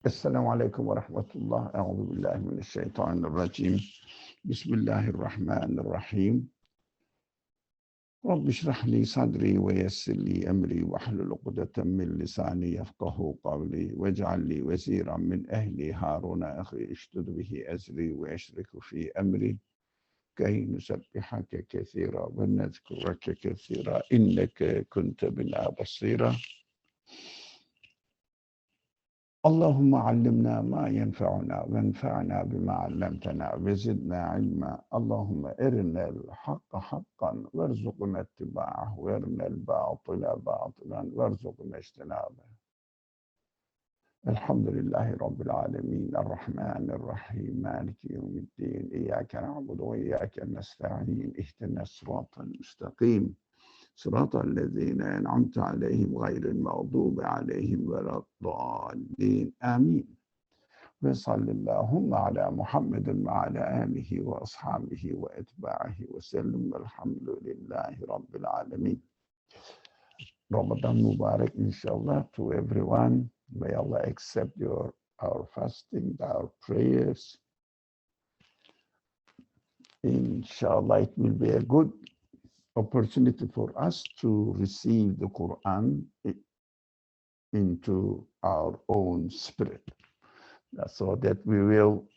السلام عليكم ورحمة الله. أعوذ بالله من الشيطان الرجيم. بسم الله الرحمن الرحيم. رب اشرح لي صدري ويسر لي أمري واحلل عقدة من لساني يفقه قولي واجعل لي وزيرا من أهلي هارون أخي اشدد به أزري وأشرك في أمري كي نسبحك كثيرا ونذكرك كثيرا إنك كنت بنا بصيرا. اللهم علمنا ما ينفعنا وانفعنا بما علمتنا وزدنا علما. اللهم ارنا الحق حقا وارزقنا اتباعه وارنا الباطل باطلا وارزقنا اجتنابه. الحمد لله رب العالمين الرحمن الرحيم مالك يوم الدين. إياك نعبد وإياك نستعين اهدنا الصراط المستقيم صراط الذين أنعمت عليهم غير المغضوب عليهم ولا الضالين آمين. وصل اللهم على محمد وعلى آله وأصحابه وأتباعه وسلم والحمد لله رب العالمين. Ramadan Mubarak inshallah to everyone. May Allah accept our fasting, our prayers. Inshallah it will be a good opportunity for us to receive the Quran into our own spirit, so that we will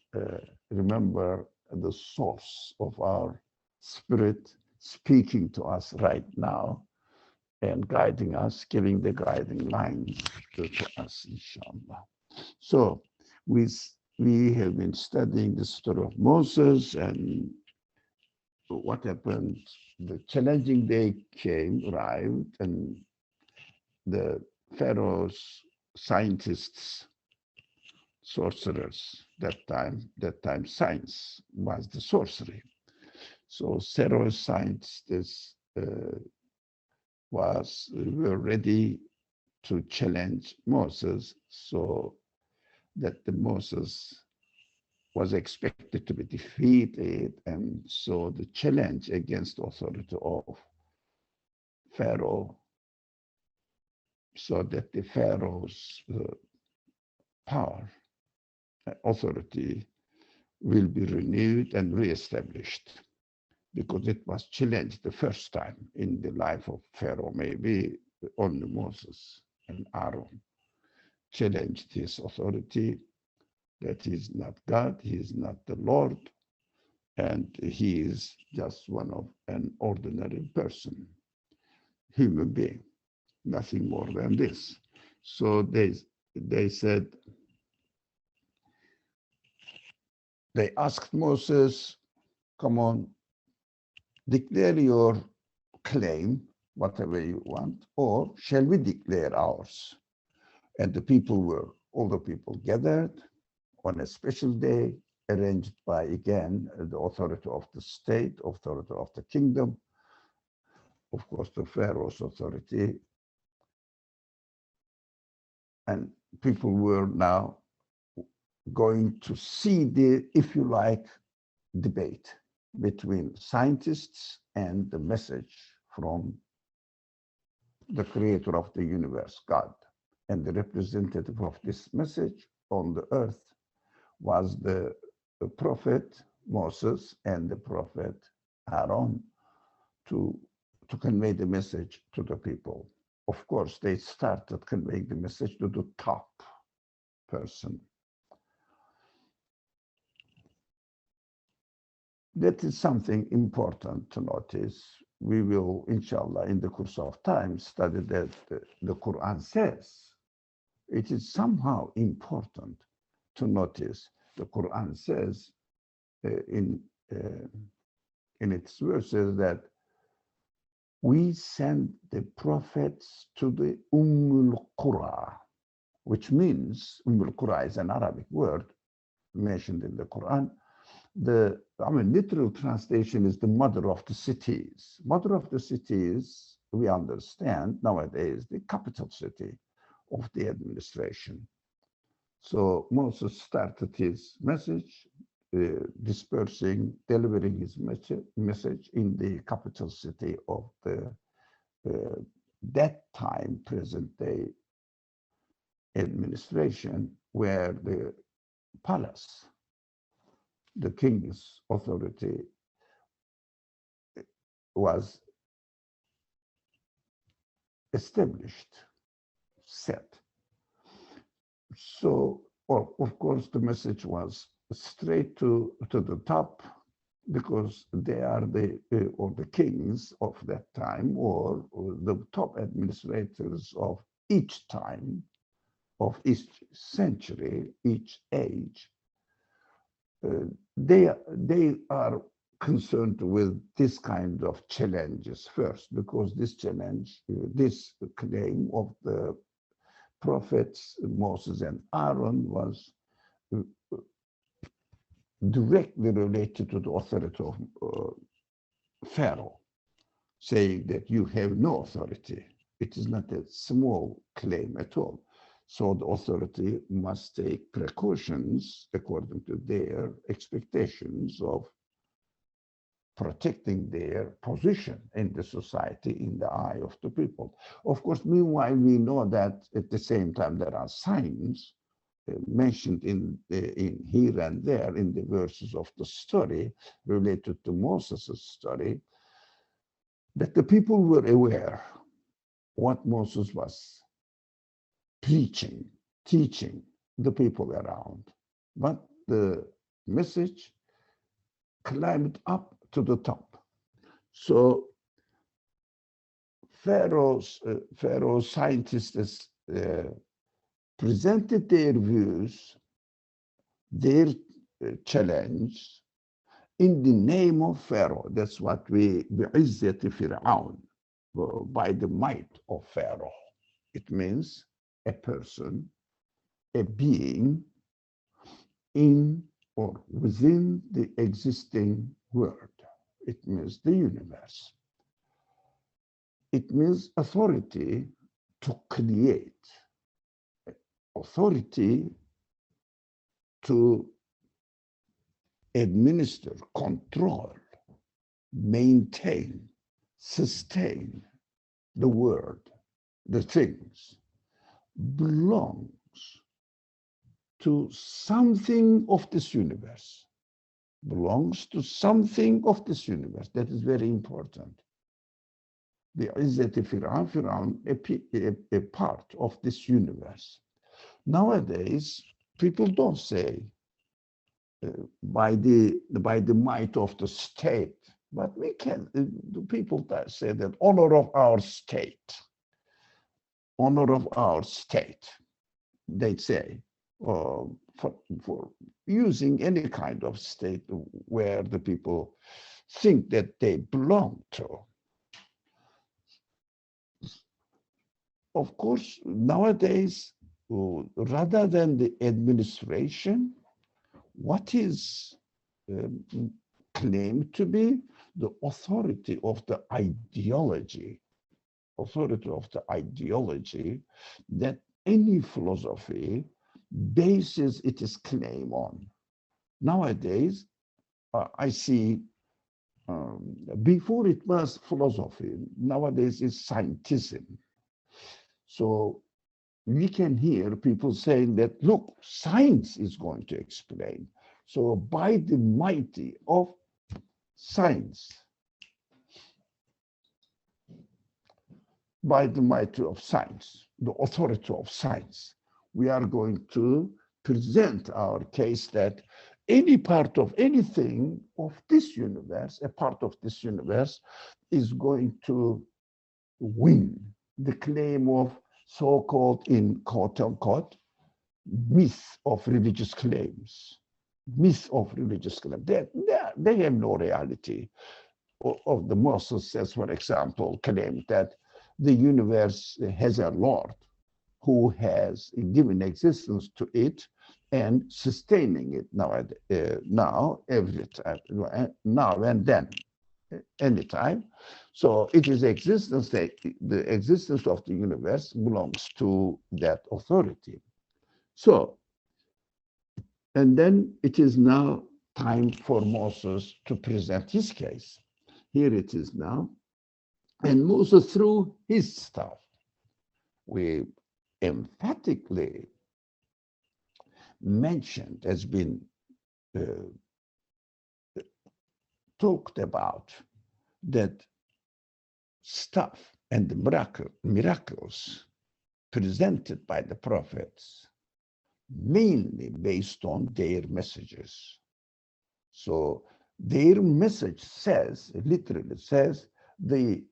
remember the source of our spirit speaking to us right now and guiding us, giving the guiding lines to us, inshallah. So we have been studying the story of Moses and what happened. The challenging day arrived, and the Pharaoh's scientists, sorcerers, that time science was the sorcery. So Pharaoh's scientists were ready to challenge Moses, so that the Moses was expected to be defeated, and so the challenge against the authority of Pharaoh, so that the Pharaoh's power, authority will be renewed and reestablished, because it was challenged the first time in the life of Pharaoh. Maybe only Moses and Aaron challenged his authority, that he is not God, he is not the Lord, and he is just an ordinary person, human being, nothing more than this. So they said, they asked Moses, come on, declare your claim, whatever you want, or shall we declare ours? And all the people gathered on a special day, arranged by, again, the authority of the state, authority of the kingdom, of course, the Pharaoh's authority. And people were now going to see the, if you like, debate between scientists and the message from the creator of the universe, God. And the representative of this message on the earth was the prophet Moses and the prophet Aaron, to convey the message to the people. Of course, they started conveying the message to the top person. That is something important to notice. We will, inshallah, in the course of time, study that the Quran says. It is somehow important to notice the Quran says in its verses that we send the prophets to the Qura, which means, Qura is an Arabic word mentioned in the Quran. The literal translation is the mother of the cities. Mother of the cities, we understand nowadays, the capital city of the administration. So Moses started his message, delivering his message in the capital city of the that time, present day administration, where the palace, the king's authority, was established, set. So, of course, the message was straight to the top, because they are the kings of that time, or the top administrators of each time, of each century, each age. They are concerned with this kind of challenges first, because this challenge, this claim of the prophets Moses and Aaron was directly related to the authority of Pharaoh, saying that you have no authority. It is not a small claim at all. So the authority must take precautions according to their expectations of protecting their position in the society, in the eye of the people. Of course, meanwhile, we know that at the same time there are signs mentioned in here and there in the verses of the story related to Moses' story, that the people were aware what Moses was preaching, teaching the people around. But the message climbed up to the top. So Pharaoh's scientists presented their views, their challenge, in the name of Pharaoh. That's what we, بِعِزَّةِ فِرْعَوْنَ, by the might of Pharaoh. It means a person, a being in or within the existing world. It means the universe. It means authority to create, authority to administer, control, maintain, sustain the world, the things, belongs to something of this universe, belongs to something of this universe. That is very important. The Izzati Fir'aun, a part of this universe. Nowadays, people don't say by the might of the state, but we can, the people say that honor of our state, honor of our state, they say, for using any kind of state where the people think that they belong to. Of course, nowadays, rather than the administration, what is claimed to be the authority of the ideology, that any philosophy bases its claim on. Nowadays, I see, before it was philosophy, nowadays it's scientism. So we can hear people saying that, look, science is going to explain. So by the mighty of science, by the mighty of science, the authority of science, we are going to present our case that any part of anything of this universe, a part of this universe, is going to win the claim of so-called, in quote-unquote, myth of religious claims. Myth of religious claims. They have no reality. Of the Moses says, for example, claimed that the universe has a Lord who has given existence to it and sustaining it now, every time, now and then, anytime. So it is existence, the existence of the universe belongs to that authority. So, and then it is now time for Moses to present his case. Here it is now. And Moses threw his staff. We emphatically mentioned, has been talked about, that stuff and the miracles presented by the prophets, mainly based on their messages. So their message says, literally says, the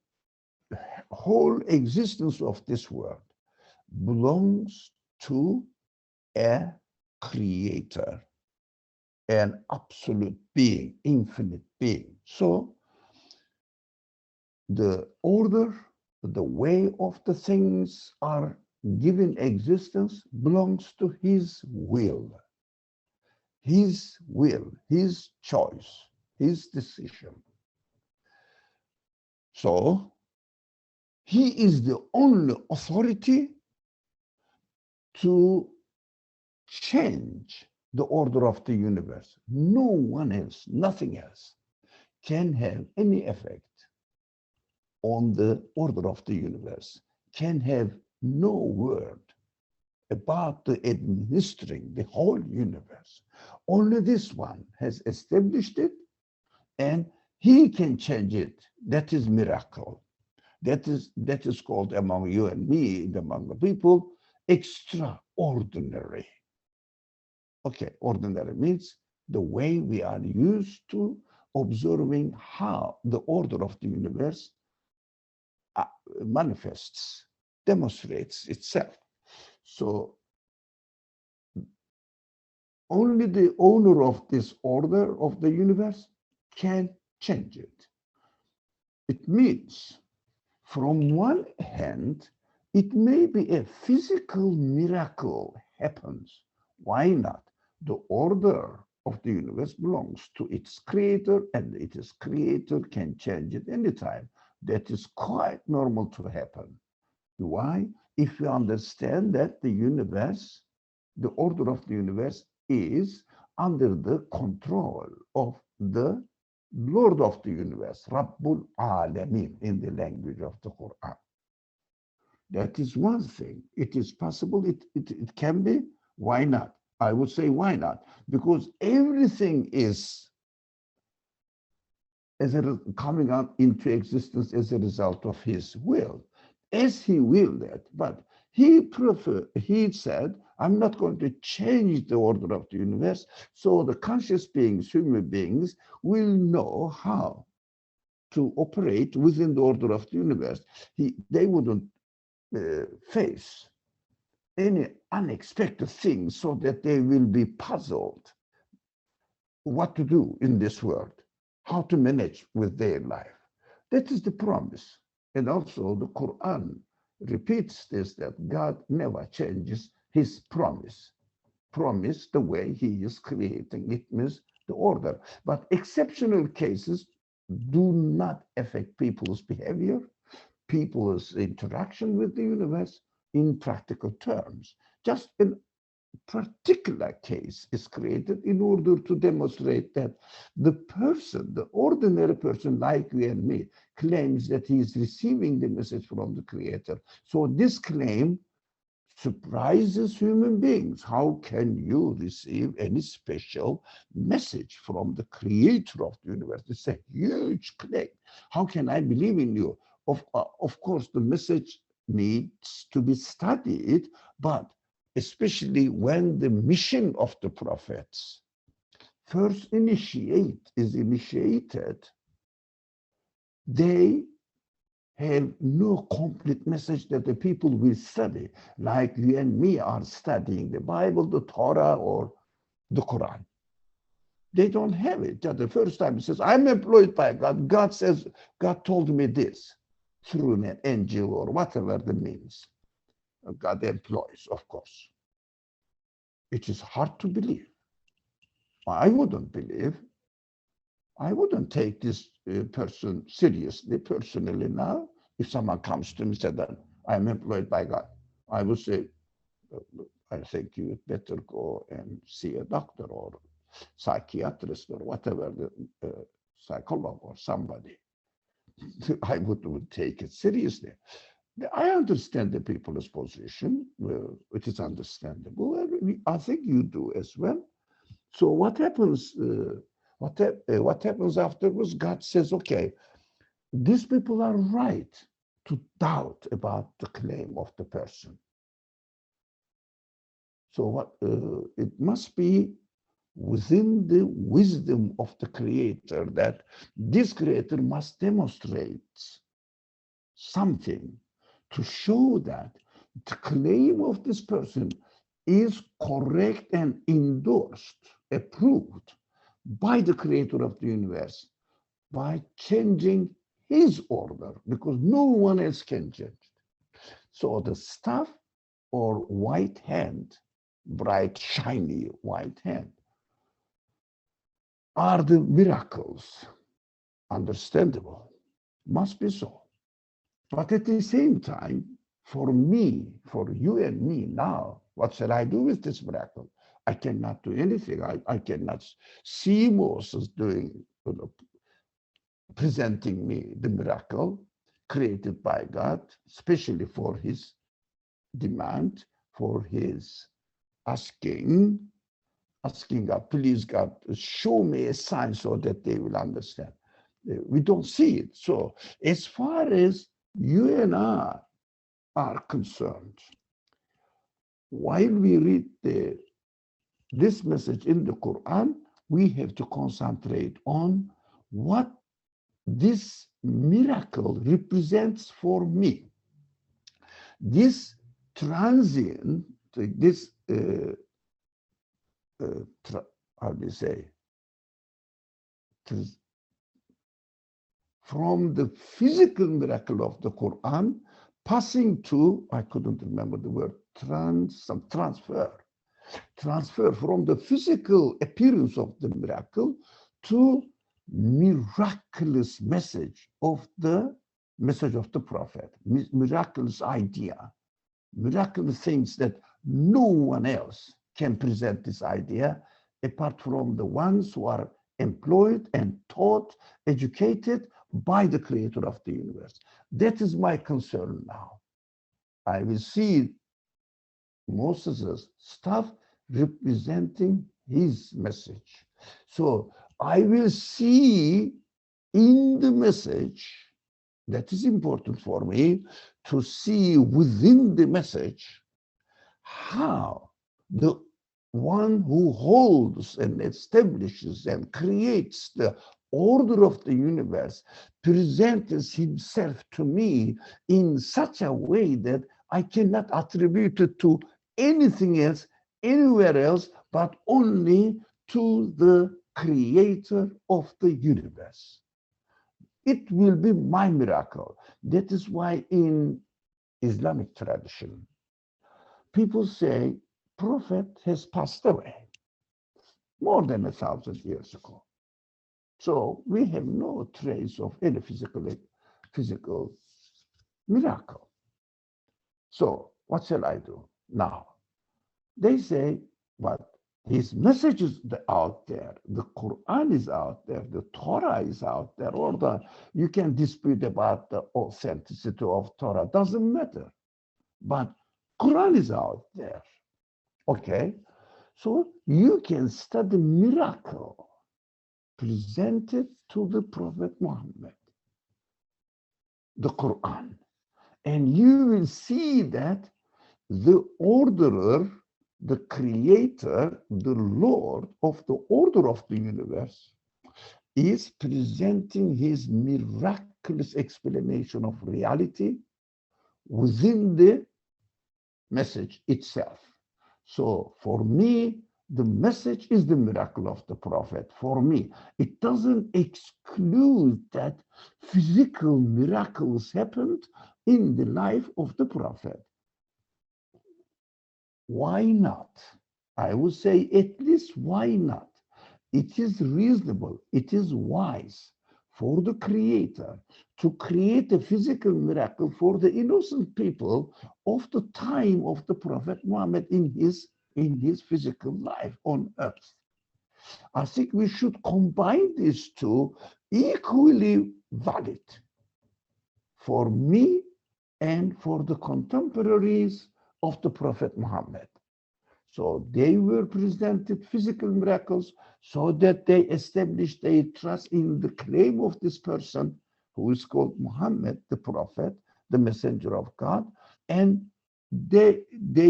whole existence of this world belongs to a creator, an absolute being, infinite being. So the order, the way of the things are given existence belongs to his will, his choice, his decision. So he is the only authority to change the order of the universe. No one else, nothing else can have any effect on the order of the universe, can have no word about the administering the whole universe. Only this one has established it, and he can change it. That is miracle. That is called among you and me, among the people, extraordinary. Okay, ordinary means the way we are used to observing how the order of the universe manifests, demonstrates itself. So only the owner of this order of the universe can change it. It means, from one hand, it may be a physical miracle happens. Why not? The order of the universe belongs to its creator, and its creator can change it anytime. That is quite normal to happen. Why? If you understand that the universe, the order of the universe is under the control of the Lord of the universe, Rabbul Alameen, in the language of the Quran. That is one thing. It is possible, it can be. Why not? I would say why not? Because everything is coming out into existence as a result of his will, as he willed it. But he said, I'm not going to change the order of the universe, so the conscious beings, human beings, will know how to operate within the order of the universe. They wouldn't face any unexpected things, so that they will be puzzled what to do in this world, how to manage with their life. That is the promise. And also the Quran repeats this, that God never changes his promise. Promise, the way he is creating it, means the order. But exceptional cases do not affect people's behavior, people's interaction with the universe in practical terms. Just a particular case is created in order to demonstrate that the person, the ordinary person like you and me, claims that he is receiving the message from the Creator. So this claim surprises human beings. How can you receive any special message from the Creator of the universe? It's a huge claim. How can I believe in you? Of course, the message needs to be studied, but especially when the mission of the prophets first is initiated, they have no complete message that the people will study, like you and me are studying the Bible, the Torah, or the Quran. They don't have it. The first time it says, I'm employed by God. God says, God told me this through an angel or whatever the means. God employs, of course. It is hard to believe. I wouldn't believe. I wouldn't take this person seriously, personally now. If someone comes to me and said that I'm employed by God, I would say, I think you would better go and see a doctor or psychiatrist or whatever, the psychologist or somebody. I would take it seriously. I understand the people's position. It is understandable. I think you do as well. So what happens? What happens afterwards? God says, "Okay, these people are right to doubt about the claim of the person. So what? It must be within the wisdom of the Creator that this Creator must demonstrate something to show that the claim of this person is correct and endorsed, approved by the Creator of the universe by changing his order, because no one else can change. So the staff or white hand, bright, shiny white hand, are the miracles. Understandable, must be so. But at the same time, for me, for you and me now, what shall I do with this miracle? I cannot do anything. I cannot see Moses doing, presenting me the miracle created by God, especially for his demand, for his asking God, please God, show me a sign so that they will understand. We don't see it. So as far as you and I are concerned, while we read this message in the Quran, we have to concentrate on what this miracle represents for me. This transient, this, how do you say, from the physical miracle of the Quran, passing to, I couldn't remember the word, transfer from the physical appearance of the miracle to miraculous message of the prophet, miraculous idea, miraculous things that no one else can present this idea apart from the ones who are employed and taught, educated by the Creator of the universe. That is my concern now. I will see Moses' staff representing his message. So I will see in the message, that is important for me, to see within the message how the one who holds and establishes and creates the order of the universe presents himself to me in such a way that I cannot attribute it to anything else, anywhere else, but only to the Creator of the universe. It will be my miracle. That is why in Islamic tradition, people say Prophet has passed away more than 1,000 years ago. So we have no trace of any physical miracle. So what shall I do now? They say, but his message is out there, the Quran is out there, the Torah is out there, or you can dispute about the authenticity of Torah, doesn't matter. But Quran is out there. Okay, so you can study miracle presented to the Prophet Muhammad, the Quran, and you will see that the orderer, the creator, the Lord of the order of the universe is presenting his miraculous explanation of reality within the message itself. So for me, the message is the miracle of the Prophet. For me, it doesn't exclude that physical miracles happened in the life of the Prophet. Why not? I would say at least why not? It is reasonable, it is wise for the Creator to create a physical miracle for the innocent people of the time of the Prophet Muhammad in his physical life on earth. I think we should combine these two, equally valid. For me, and for the contemporaries of the Prophet Muhammad. So they were presented physical miracles so that they established their trust in the claim of this person who is called Muhammad, the Prophet, the messenger of God, and they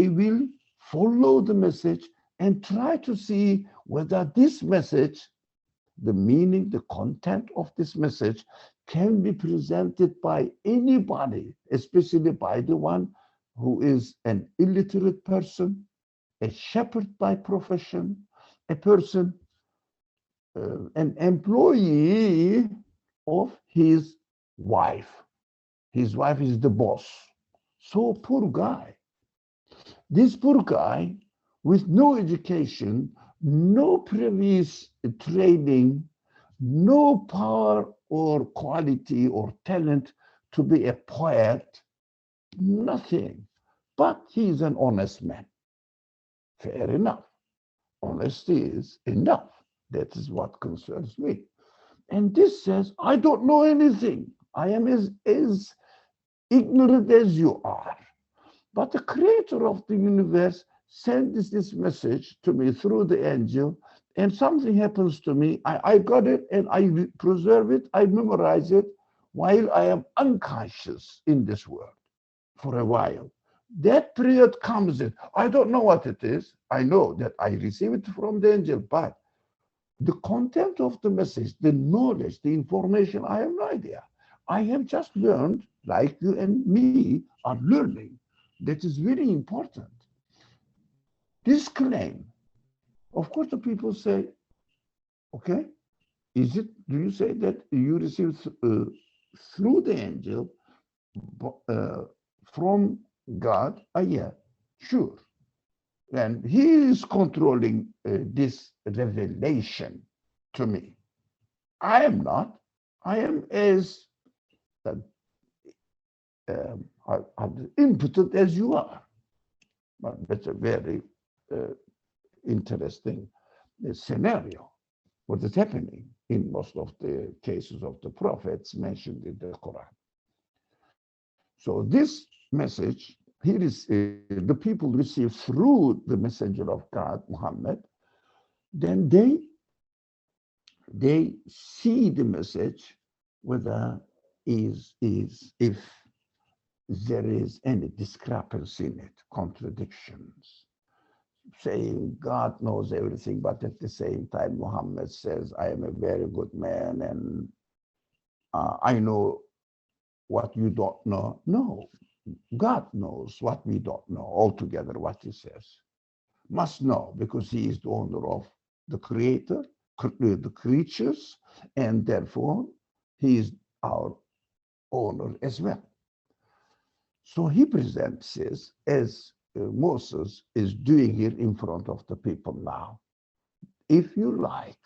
will follow the message and try to see whether this message, the meaning, the content of this message can be presented by anybody, especially by the one who is an illiterate person, a shepherd by profession, a person, an employee of his wife. His wife is the boss. So poor guy. This poor guy with no education, no previous training, no power or quality or talent to be a poet, nothing. But he's an honest man. Fair enough. Honesty is enough. That is what concerns me. And this says, I don't know anything. I am as ignorant as you are. But the creator of the universe sends this message to me through the angel, and something happens to me. I got it and I preserve it, I memorize it while I am unconscious in this world for a while. That period comes in. I don't know what it is. I know that I receive it from the angel, but the content of the message, the knowledge, the information, I have no idea. I have just learned, like you and me are learning. That is very important. This claim, of course, the people say, okay, do you say that you received through the angel from God? Yeah, sure. And he is controlling this revelation to me. I am not. I am as impotent as you are. But that's a very interesting scenario. What is happening in most of the cases of the prophets mentioned in the Quran. So this message, here is the people receive through the messenger of God, Muhammad, then they see the message whether if there is any discrepancy in it, contradictions, saying God knows everything, but at the same time, Muhammad says, I am a very good man and I know what you don't know. No, God knows what we don't know altogether, what he says. Must know because he is the owner of the creator, the creatures, and therefore he is our owner as well. So he presents this as Moses is doing here in front of the people now. If you like,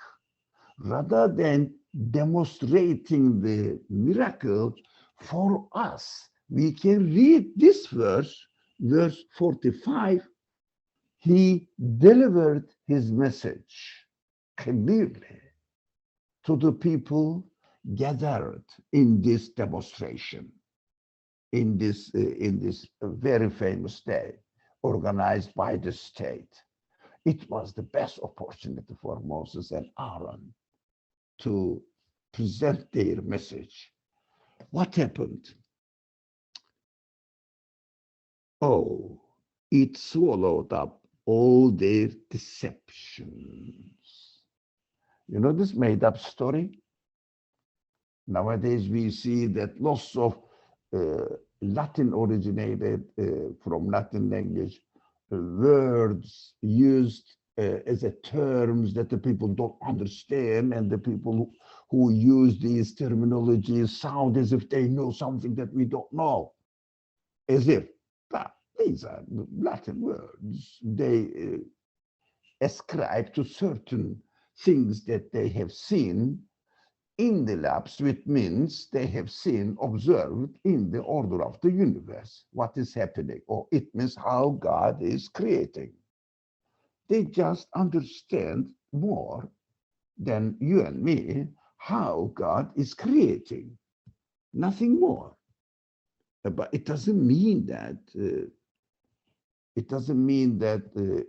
rather than demonstrating the miracle for us, we can read this verse 45. He delivered his message clearly to the people gathered in this demonstration, in this very famous day organized by the state. It was the best opportunity for Moses and Aaron to present their message. What happened? Oh, it swallowed up all their deceptions. You know this made-up story? Nowadays we see that lots of Latin originated from Latin language words used as a terms that the people don't understand, and the people who use these terminologies sound as if they know something that we don't know, as if these are Latin words. They ascribe to certain things that they have seen in the labs, which means they have seen, observed in the order of the universe, what is happening, or it means how God is creating. They just understand more than you and me how God is creating, nothing more. But it doesn't mean that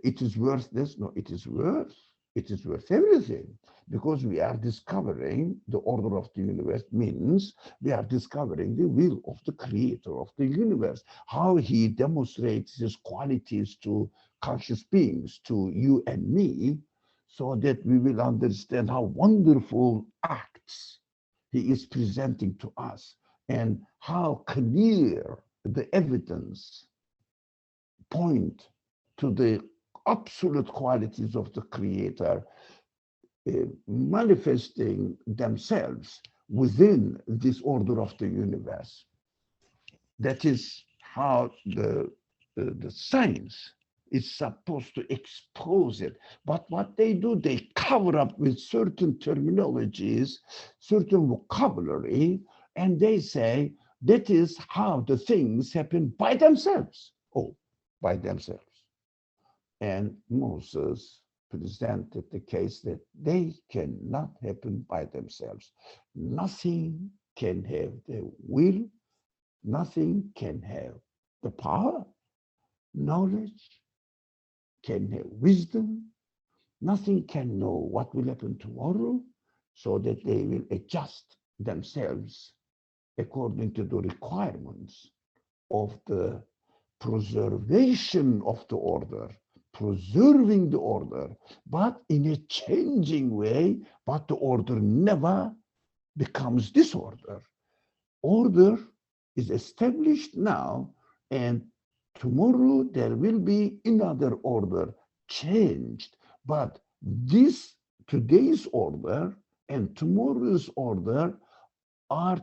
it is worth this. No, it is worth. It is worth everything because we are discovering the order of the universe. Means we are discovering the will of the creator of the universe, how he demonstrates his qualities to conscious beings, to you and me, so that we will understand how wonderful acts he is presenting to us and how clear the evidence point to the absolute qualities of the creator manifesting themselves within this order of the universe. That is how the science is supposed to expose it. But what they do, they cover up with certain terminologies, certain vocabulary, and they say that is how the things happen by themselves. Oh, by themselves. And Moses presented the case that they cannot happen by themselves. Nothing can have the will, nothing can have the power, knowledge, can have wisdom, nothing can know what will happen tomorrow, so that they will adjust themselves according to the requirements of the preservation of the order, preserving the order, but in a changing way, but the order never becomes disorder. Order is established now, and tomorrow there will be another order changed. But this today's order and tomorrow's order are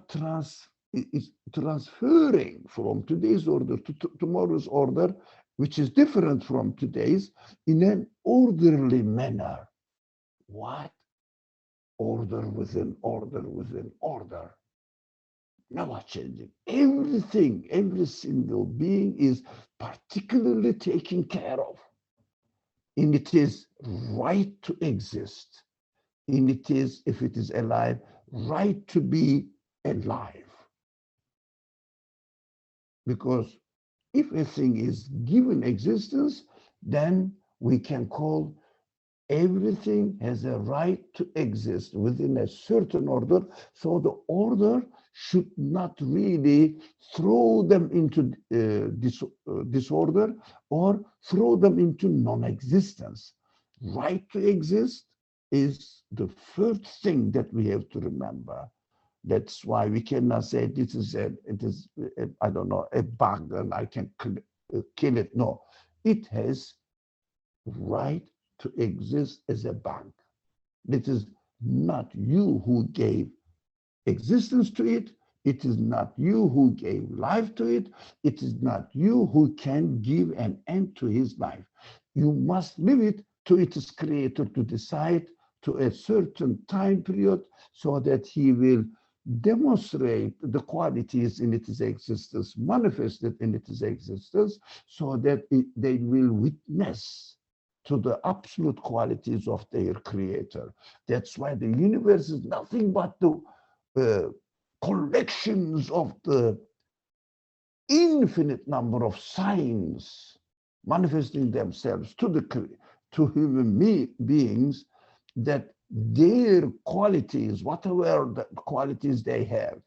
transferring from today's order to tomorrow's order, which is different from today's, in an orderly manner. What? Order within order within order. Never changing. Everything, every single being is particularly taken care of. And it is right to exist. And it is, if it is alive, right to be alive. Because if a thing is given existence, then we can call everything has a right to exist within a certain order. So the order should not really throw them into disorder or throw them into non-existence. Right to exist is the first thing that we have to remember. That's why we cannot say this is I don't know, a bug and I can kill it. No, it has right to exist as a bug. It is not you who gave existence to it. It is not you who gave life to it. It is not you who can give an end to his life. You must leave it to its creator to decide to a certain time period so that he will demonstrate the qualities in its existence, manifested in its existence, so that they will witness to the absolute qualities of their creator. That's why the universe is nothing but the collections of the infinite number of signs manifesting themselves to human beings, that their qualities, whatever the qualities they have,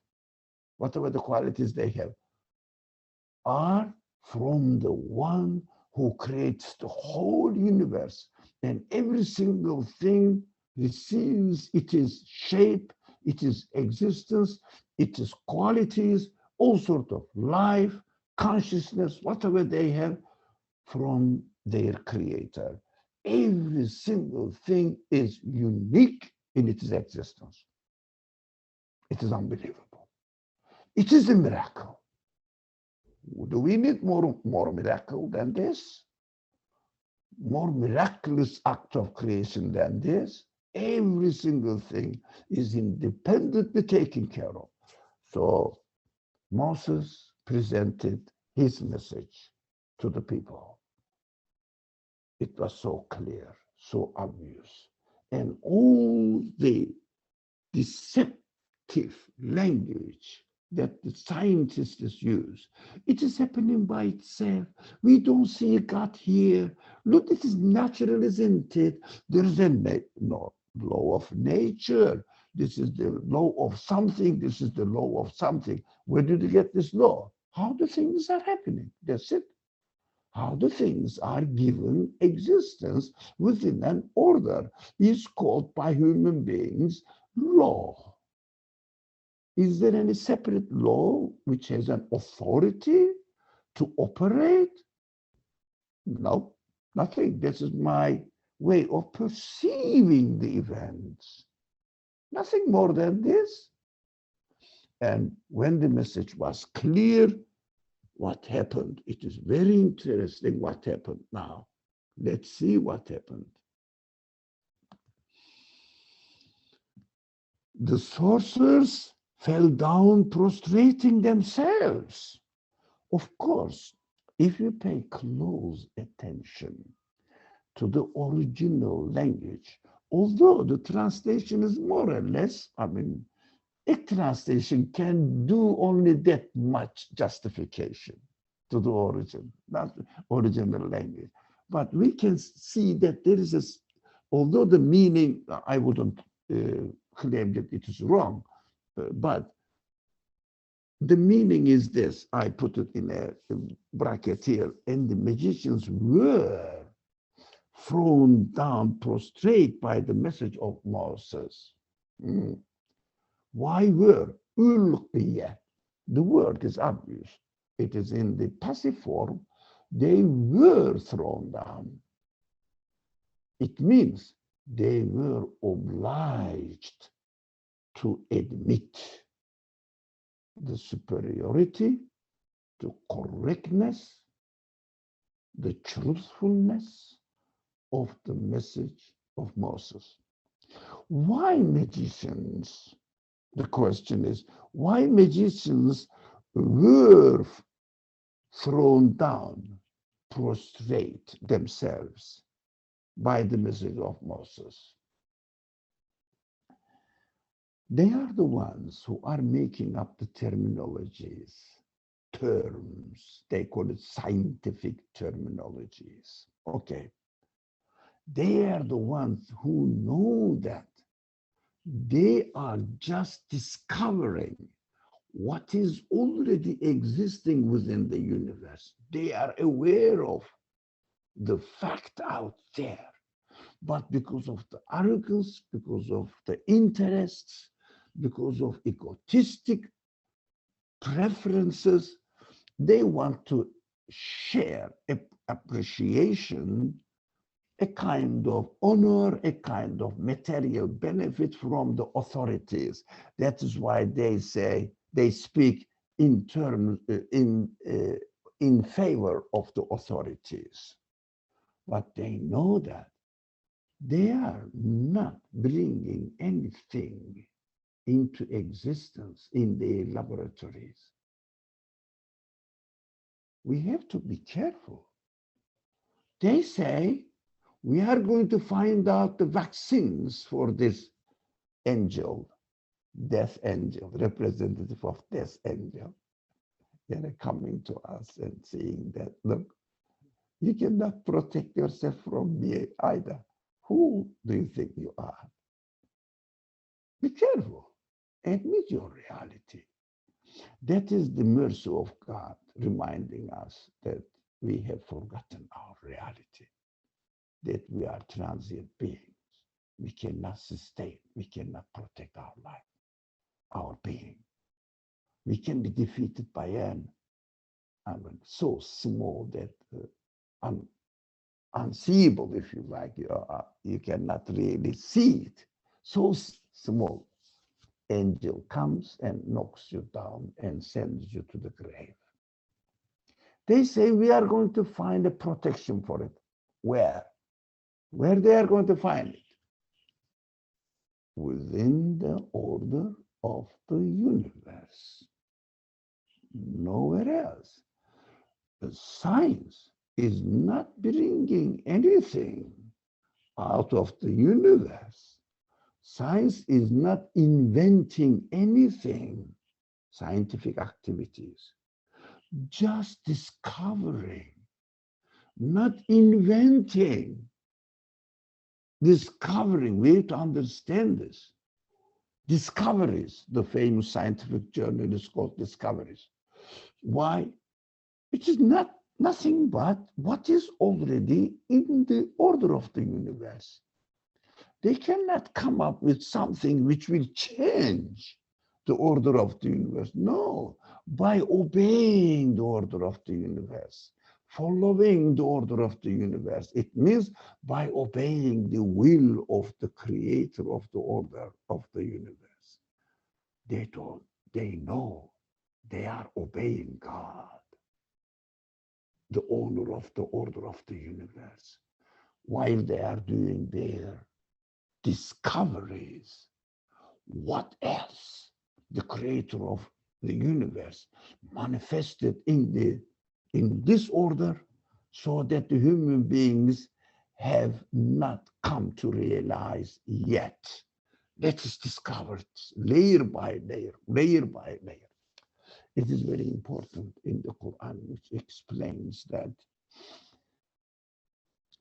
are from the one who creates the whole universe, and every single thing receives its shape, its existence, its qualities, all sorts of life, consciousness, whatever they have, from their creator. Every single thing is unique in its existence. It is unbelievable. It is a miracle. Do we need more miracle than this? More miraculous act of creation than this? Every single thing is independently taken care of. So Moses presented his message to the people. It was so clear, so obvious. And all the deceptive language that the scientists use. It is happening by itself. We don't see God here. Look, it is natural, isn't it? There is a no, law of nature. This is the law of something. This is the law of something. Where did you get this law? How the things are happening. That's it. How the things are given existence within an order is called by human beings law. Is there any separate law which has an authority to operate? No, nothing. This is my way of perceiving the events. Nothing more than this. And when the message was clear, what happened? It is very interesting what happened now. Let's see what happened. The sorcerers fell down prostrating themselves. Of course, if you pay close attention to the original language, although the translation is more or less, a translation can do only that much justification to the origin, not the original language. But we can see that there is a, although the meaning, I wouldn't claim that it is wrong, but the meaning is this. I put it in a bracket here. And the magicians were thrown down prostrate by the message of Moses. Why were? Ulqiya. The word is obvious. It is in the passive form. They were thrown down. It means they were obliged to admit the superiority, the correctness, the truthfulness of the message of Moses. Why magicians? The question is, why magicians were thrown down, prostrate themselves by the message of Moses? They are the ones who are making up the terminologies, terms. They call it scientific terminologies. Okay. They are the ones who know that they are just discovering what is already existing within the universe. They are aware of the fact out there. But because of the arrogance, because of the interests, because of egotistic preferences, they want to share appreciation, a kind of honor, a kind of material benefit from the authorities. That is why they say, they speak in terms, in favor of the authorities. But they know that they are not bringing anything into existence in the laboratories. We have to be careful. They say, we are going to find out the vaccines for this angel, death angel, representative of death angel. They're coming to us and saying that, look, you cannot protect yourself from me either. Who do you think you are? Be careful. Admit your reality. That is the mercy of God reminding us that we have forgotten our reality, that we are transient beings. We cannot sustain, we cannot protect our life, our being. We can be defeated by an, so small that unseeable, if you like, you cannot really see it. So small. Angel comes and knocks you down and sends you to the grave. They say we are going to find a protection for it. Where? Where they are going to find it? Within the order of the universe. Nowhere else. The science is not bringing anything out of the universe. Science is not inventing anything. scientific activities, just discovering, not inventing, discovering. We have to understand this. Discoveries, the famous scientific journal is called Discoveries. Why? It is nothing but what is already in the order of the universe. They cannot come up with something which will change the order of the universe. No, by obeying the order of the universe, following the order of the universe. It means by obeying the will of the creator of the order of the universe. They know they are obeying God, the owner of the order of the universe, while they are doing their discoveries. What else the creator of the universe manifested in this order, so that the human beings have not come to realize yet. That is discovered layer by layer, layer by layer. It is very important in the Quran, which explains that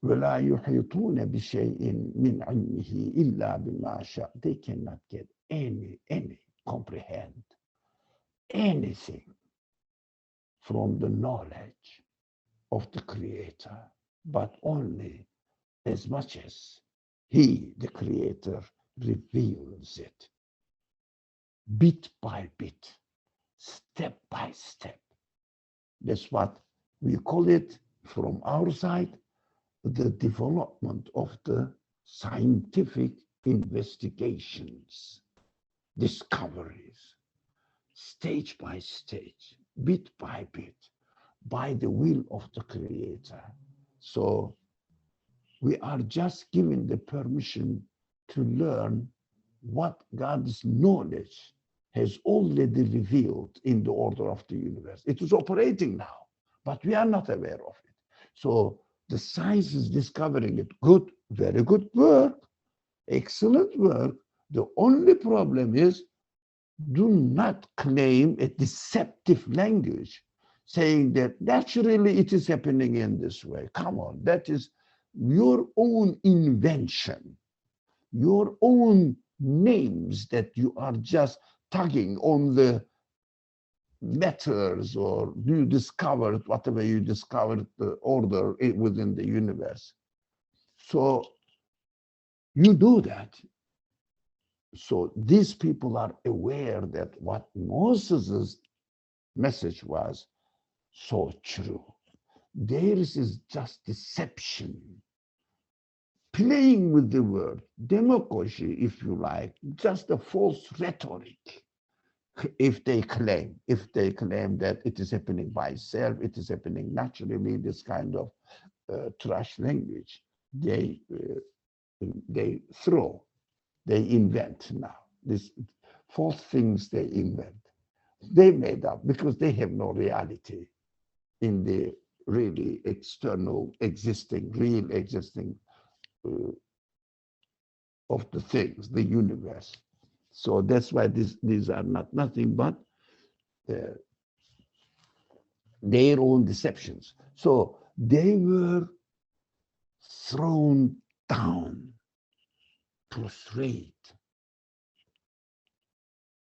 وَلَا يُحِيطُونَ بِشَيْءٍ مِنْ عِلْمِهِ إِلَّا بِمَا شَاءَ. They cannot get comprehend anything from the knowledge of the Creator, but only as much as He, the Creator, reveals it, bit by bit, step by step. That's what we call it from our side, the development of the scientific investigations, discoveries, stage by stage, bit by bit, by the will of the Creator. So we are just given the permission to learn what God's knowledge has already revealed in the order of the universe. It is operating now, but we are not aware of it. So the science is discovering it. Good, very good work, excellent work. The only problem is, do not claim a deceptive language, saying that naturally it is happening in this way. Come on, that is your own invention, your own names that you are just tugging on the matters, or you discovered whatever you discovered, the order within the universe. So you do that. So these people are aware that what Moses' message was so true. Theirs is just deception, playing with the word, demagogy, if you like, just a false rhetoric. If they claim that it is happening by itself, it is happening naturally, this kind of trash language, they invent now. These false things they invent. They made up because they have no reality in the really external existing, real existing of the things, the universe. So that's why these are nothing but their own deceptions. So they were thrown down, prostrate,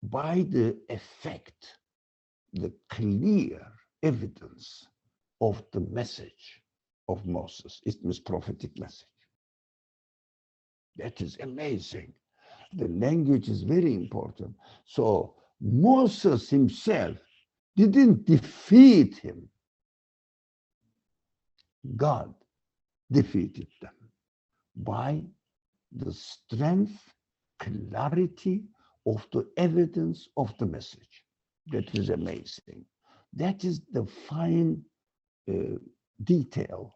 by the effect, the clear evidence of the message of Moses. It was prophetic message. That is amazing. The language is very important. So Moses himself didn't defeat him. God defeated them by the strength, clarity of the evidence of the message. That is amazing. That is the fine detail.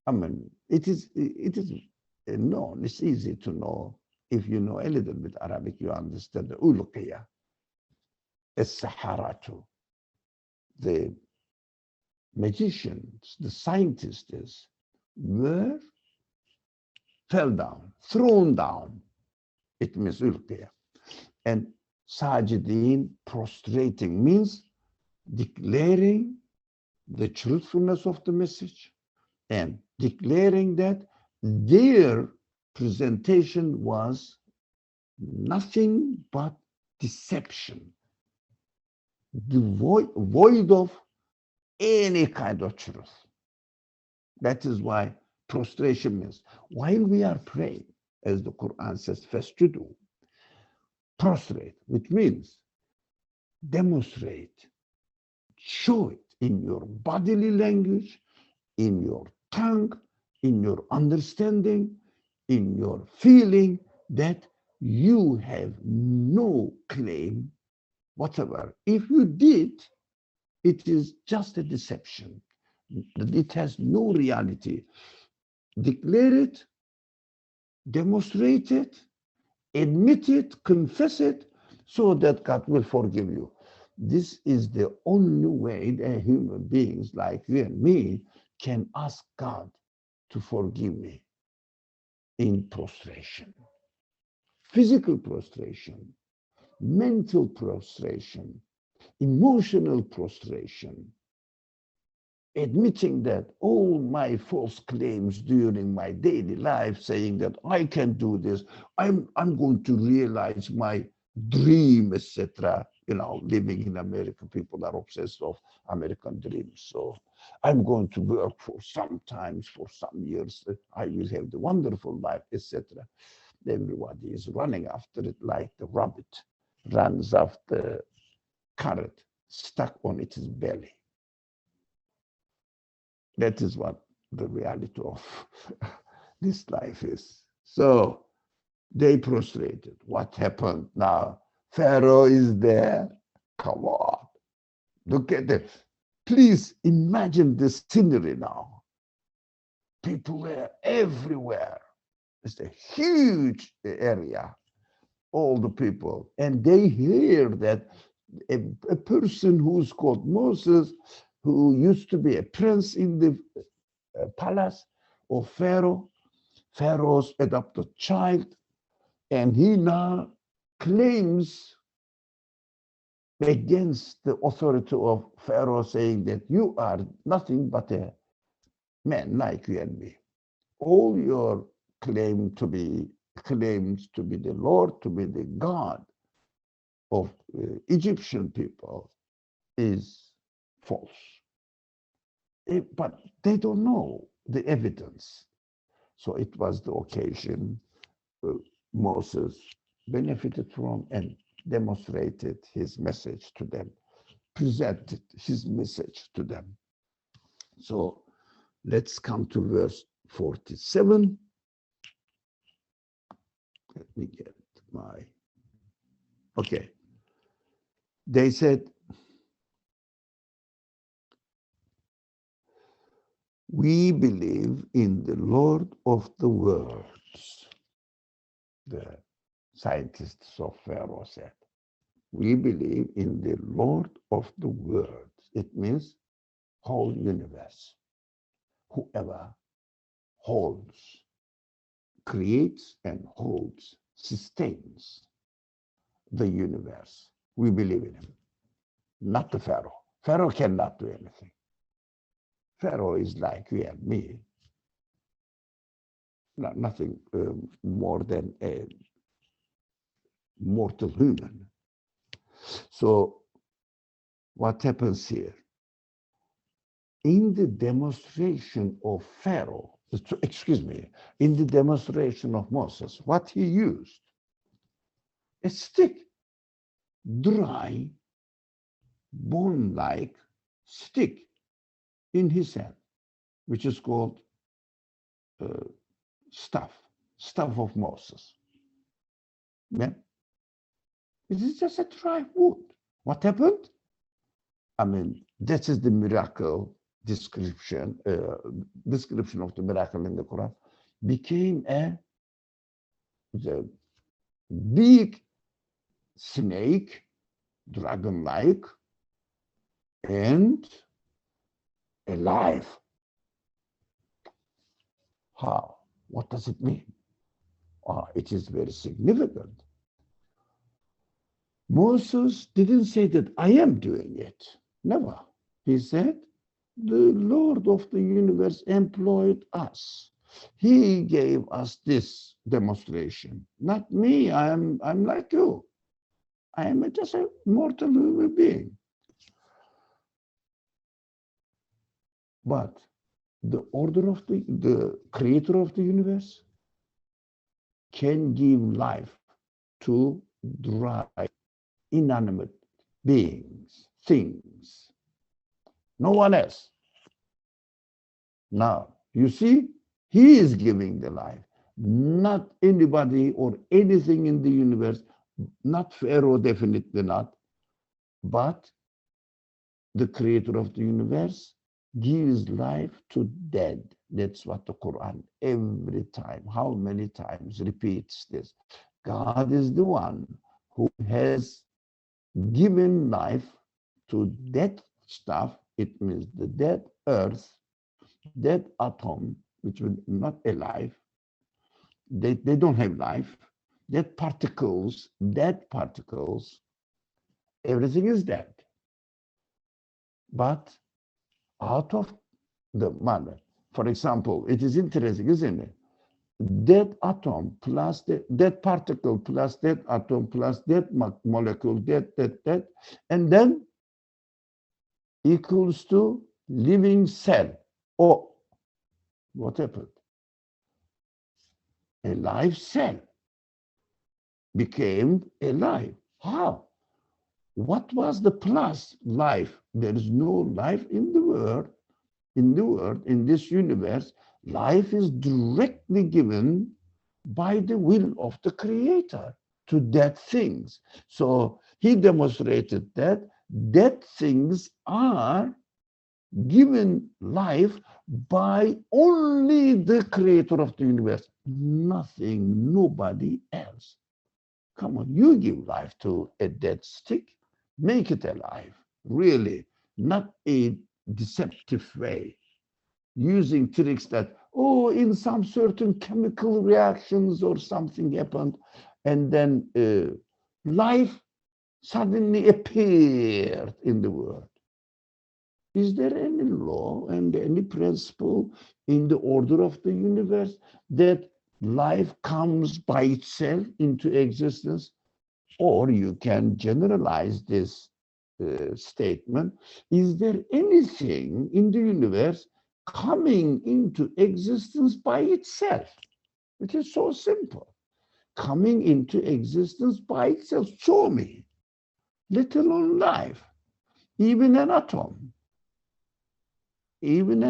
I mean, it is known, it's easy to know. If you know a little bit Arabic, you understand the ulqiya, as-saharatu, the magicians, the scientists fell down, thrown down. It means ulqiya. And Sajidin, prostrating, means declaring the truthfulness of the message and declaring that their presentation was nothing but deception, void of any kind of truth. That is why prostration means while we are praying, as the Quran says, fasjudu, prostrate, which means demonstrate, show it in your bodily language, in your tongue, in your understanding, in your feeling that you have no claim whatever. If you did, it is just a deception. It has no reality. Declare it, demonstrate it, admit it, confess it, so that God will forgive you. This is the only way that human beings like you and me can ask God to forgive me in prostration. Physical prostration, mental prostration, emotional prostration, admitting that all my false claims during my daily life, saying that I can do this, I'm going to realize my dream, etc. You know, living in America, people are obsessed of American dreams. So I'm going to work for sometimes for some years. I will have the wonderful life, etc. Everybody is running after it like the rabbit runs after carrot stuck on its belly. That is what the reality of this life is. So they prostrated. What happened now? Pharaoh is there. Come on. Look at it. Please imagine this scenery now. People were everywhere. It's a huge area, all the people. And they hear that a person who's called Moses, who used to be a prince in the palace of Pharaoh, Pharaoh's adopted child, and he now claims against the authority of Pharaoh, saying that you are nothing but a man like you and me. All your claims to be the Lord, to be the God of Egyptian people is false. But they don't know the evidence. So it was the occasion Moses benefited from and demonstrated his message to them, presented his message to them. So let's come to verse 47. Let me get my, okay. They said, we believe in the Lord of the worlds. The scientists of Pharaoh said, we believe in the Lord of the worlds. It means whole universe. Whoever holds, creates and holds, sustains the universe. We believe in him, not the Pharaoh. Pharaoh cannot do anything. Pharaoh is like you and me, nothing more than a mortal human. So what happens here? In the demonstration of Pharaoh, excuse me, in the demonstration of Moses, what he used, a stick, dry, bone-like stick in his hand, which is called staff of Moses. Yeah? It is just a dry wood. What happened? I mean, that is the miracle description of the miracle in the Quran, became the big snake, dragon-like, and alive. How? What does it mean? It is very significant. Moses didn't say that I am doing it. Never. He said, the Lord of the universe employed us. He gave us this demonstration. Not me. I'm like you. I am just a mortal human being. But the order of the creator of the universe can give life to dry, inanimate beings, things. No one else. Now, you see, he is giving the life, not anybody or anything in the universe, not Pharaoh, definitely not, but the creator of the universe gives life to dead. That's what the Quran every time, how many times repeats this. God is the one who has given life to dead stuff. It means the dead earth, dead atom, which is not alive. They don't have life. Dead particles, everything is dead. But out of the matter, for example, it is interesting, isn't it? Dead atom plus dead particle plus dead atom plus dead molecule, dead, and then equals to living cell. Oh, what happened? A live cell became alive. How? What was the plus? Life. There is no life in the world, in this universe. Life is directly given by the will of the creator to dead things. So he demonstrated that dead things are given life by only the creator of the universe, nothing, nobody else. Come on, you give life to a dead stick, make it alive, really, not a deceptive way, using tricks that, oh, in some certain chemical reactions or something happened, and then life suddenly appeared in the world. Is there any law and any principle in the order of the universe that life comes by itself into existence? Or you can generalize this statement. Is there anything in the universe coming into existence by itself? It is so simple. Coming into existence by itself. Show me. Let alone life. Even an atom. Even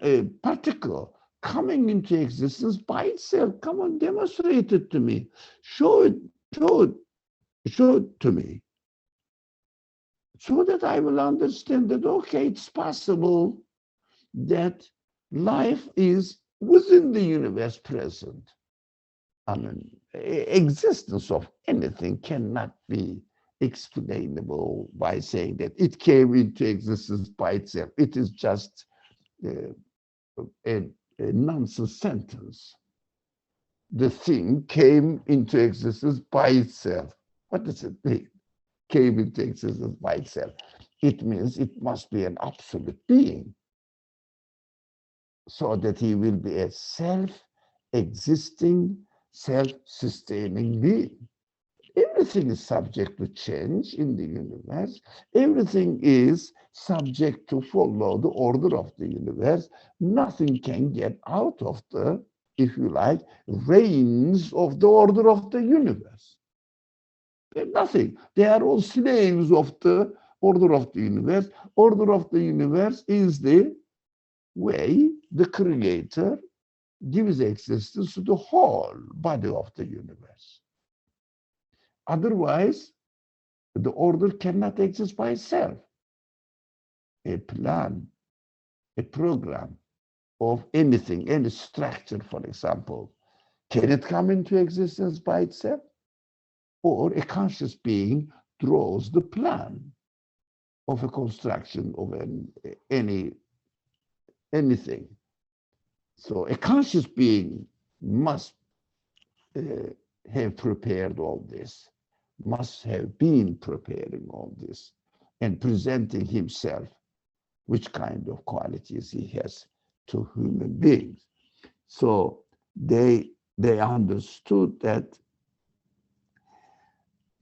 a particle coming into existence by itself. Come on, demonstrate it to me. Show it to me. So that I will understand that, okay, it's possible that life is within the universe present. I mean, existence of anything cannot be explainable by saying that it came into existence by itself. It is just a nonsense sentence. The thing came into existence by itself. What does it mean? Came into existence by itself. It means it must be an absolute being, so that he will be a self-existing, self-sustaining being. Everything is subject to change in the universe. Everything is subject to follow the order of the universe. Nothing can get out of the, if you like, reins of the order of the universe. Nothing. They are all slaves of the order of the universe. Order of the universe is the way the creator gives existence to the whole body of the universe. Otherwise, the order cannot exist by itself. A plan, a program of anything, any structure, for example, can it come into existence by itself? Or a conscious being draws the plan of a construction of anything. So a conscious being must have prepared all this. must have been preparing all this and presenting himself, which kind of qualities he has to human beings. So they understood that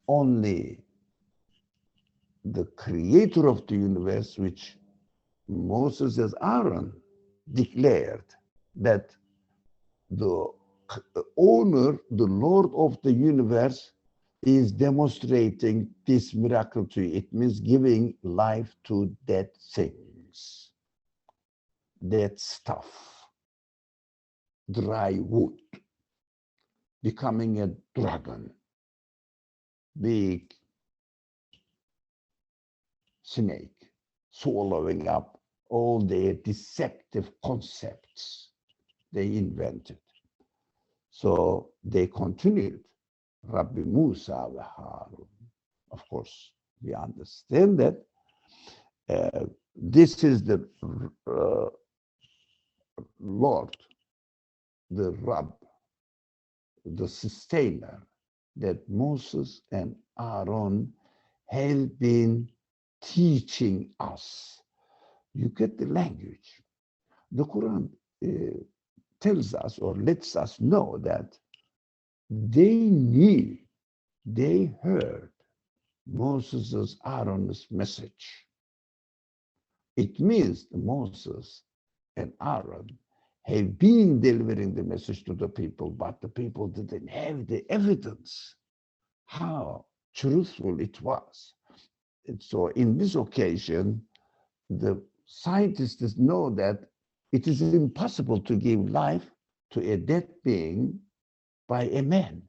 only the creator of the universe, which Moses as Aaron declared that the owner, the Lord of the universe, is demonstrating this miracle to you. It means giving life to dead things, dead stuff, dry wood, becoming a dragon, big snake, swallowing up all their deceptive concepts they invented. So they continued. Rabbi Musa ve Harun. Of course, we understand that this is the Lord, the Rab, the sustainer that Moses and Aaron have been teaching us. You get the language. The Quran tells us or lets us know that they knew, they heard Moses' Aaron's message. It means Moses and Aaron have been delivering the message to the people, but the people didn't have the evidence how truthful it was. And so in this occasion, the scientists know that it is impossible to give life to a dead being by a man.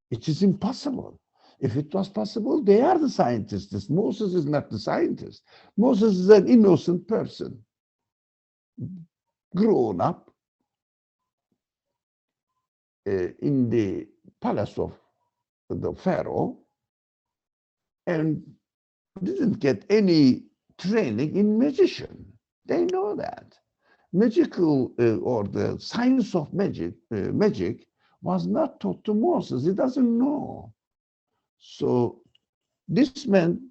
It is impossible. If it was possible, they are the scientists. Moses is not the scientist. Moses is an innocent person, grown up in the palace of the Pharaoh and didn't get any training in magician. They know that. Magical or the science of magic was not taught to Moses. He doesn't know. So this man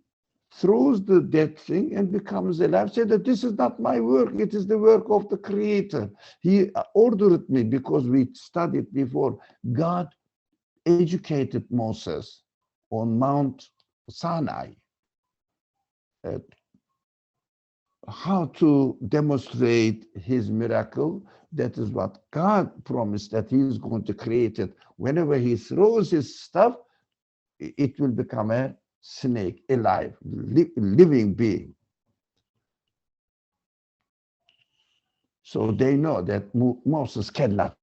throws the dead thing and becomes alive, said that this is not my work, it is the work of the Creator. He ordered me because we studied before. God educated Moses on Mount Sinai how to demonstrate his miracle. That is what God promised, that he is going to create it. Whenever he throws his stuff, it will become a snake, alive, living being. So they know that Moses cannot,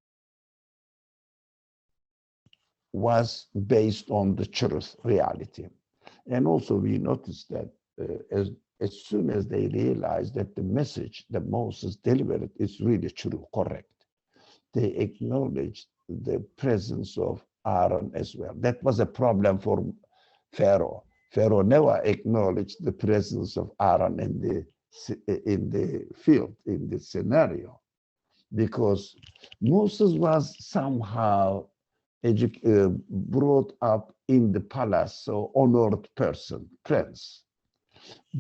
was based on the truth, reality. And also we noticed that as soon as they realized that the message that Moses delivered is really true, correct, they acknowledged the presence of Aaron as well. That was a problem for Pharaoh. Pharaoh never acknowledged the presence of Aaron in the field, in the scenario, because Moses was somehow brought up in the palace, so honored person, prince.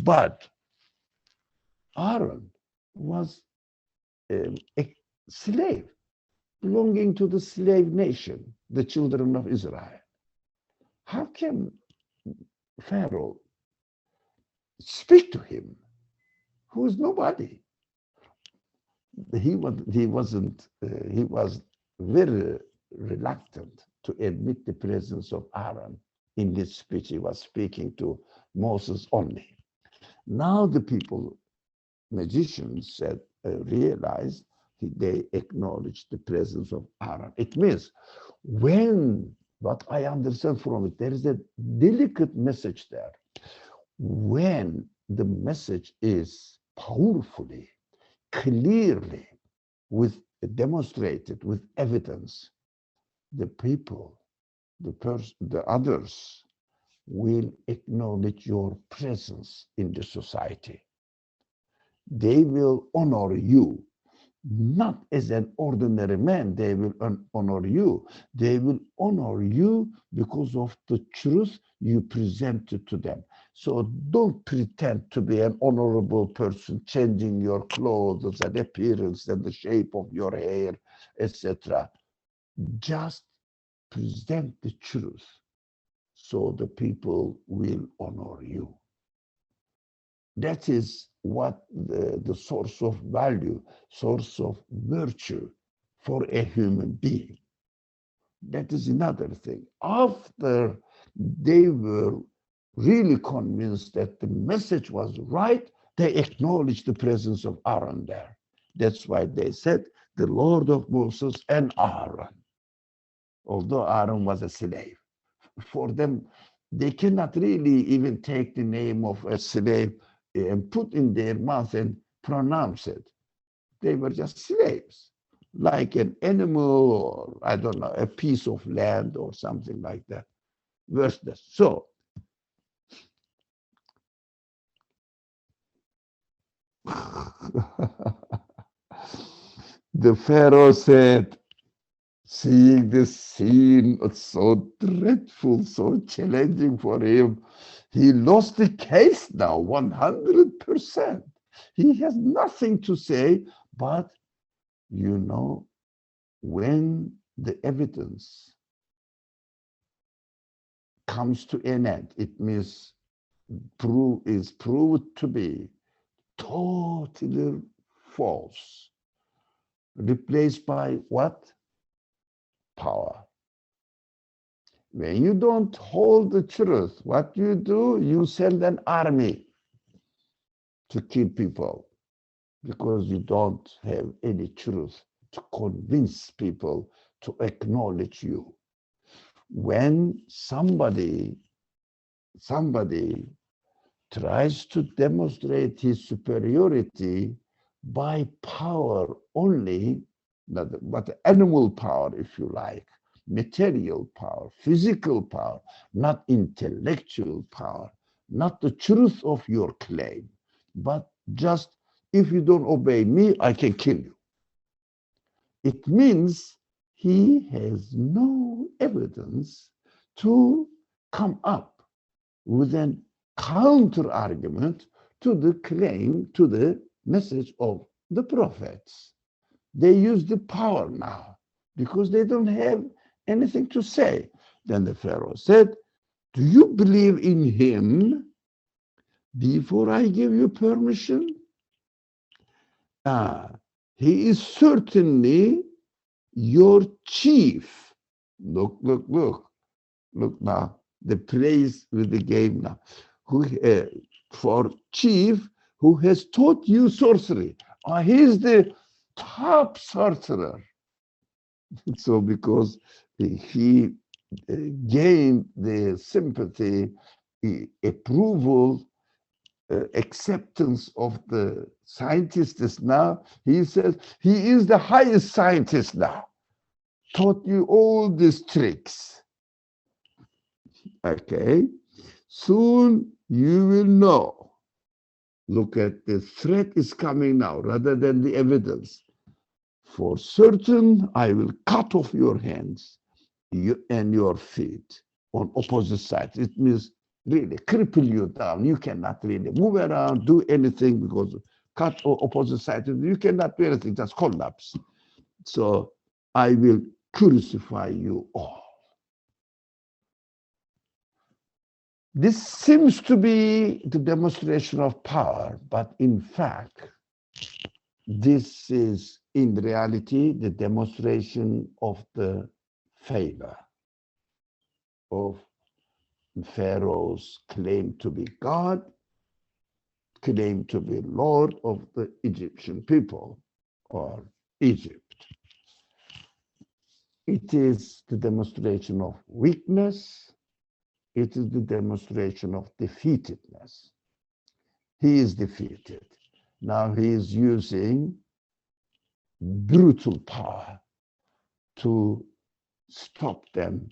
But Aaron was a slave, belonging to the slave nation, the children of Israel. How can Pharaoh speak to him, who is nobody? He was very reluctant to admit the presence of Aaron in his speech. He was speaking to Moses only. Now the people, magicians, said, realized, they acknowledged the presence of Aaron. It means when, what I understand from it, there is a delicate message there. When the message is powerfully, clearly, demonstrated with evidence, the people, the others will acknowledge your presence in the society. They will honor you. not as an ordinary man, they will honor you. They will honor you because of the truth you presented to them. So don't pretend to be an honorable person, changing your clothes and appearance and the shape of your hair, etc. Just present the truth so the people will honor you. That is what the source of value, source of virtue for a human being. That is another thing. After they were really convinced that the message was right, they acknowledged the presence of Aaron there. That's why they said, the Lord of Moses and Aaron. Although Aaron was a slave. For them, they cannot really even take the name of a slave and put in their mouth and pronounce it. They were just slaves, like an animal or, I don't know, a piece of land or something like that. Worthless. So, the Pharaoh said, seeing this scene, it's so dreadful, so challenging for him, he lost the case now, 100%. He has nothing to say, but you know, when the evidence comes to an end, it means is proved to be totally false, replaced by what? Power. When you don't hold the truth, what you do, you send an army to kill people because you don't have any truth to convince people to acknowledge you. When somebody tries to demonstrate his superiority by power only, but animal power, if you like, material power, physical power, not intellectual power, not the truth of your claim, but just, if you don't obey me, I can kill you. It means he has no evidence to come up with an counter argument to the claim, to the message of the prophets. They use the power now because they don't have anything to say. Then the Pharaoh said, do you believe in him before I give you permission? He is certainly your chief. Look now, the praise with the game now. Who for chief who has taught you sorcery. He's the top sorcerer. So because he gained the sympathy, approval, acceptance of the scientists now, he says he is the highest scientist now. Taught you all these tricks. Okay, soon you will know. Look at the threat is coming now rather than the evidence. For certain, I will cut off your hands and your feet on opposite sides. It means really cripple you down. You cannot really move around, do anything, because cut or opposite sides, you cannot do anything, just collapse. So I will crucify you all. This seems to be the demonstration of power, but in fact, this is in reality the demonstration of the favor of Pharaoh's claim to be God, claim to be Lord of the Egyptian people or Egypt. It is the demonstration of weakness. It is the demonstration of defeatedness. He is defeated. Now he is using brutal power to stop them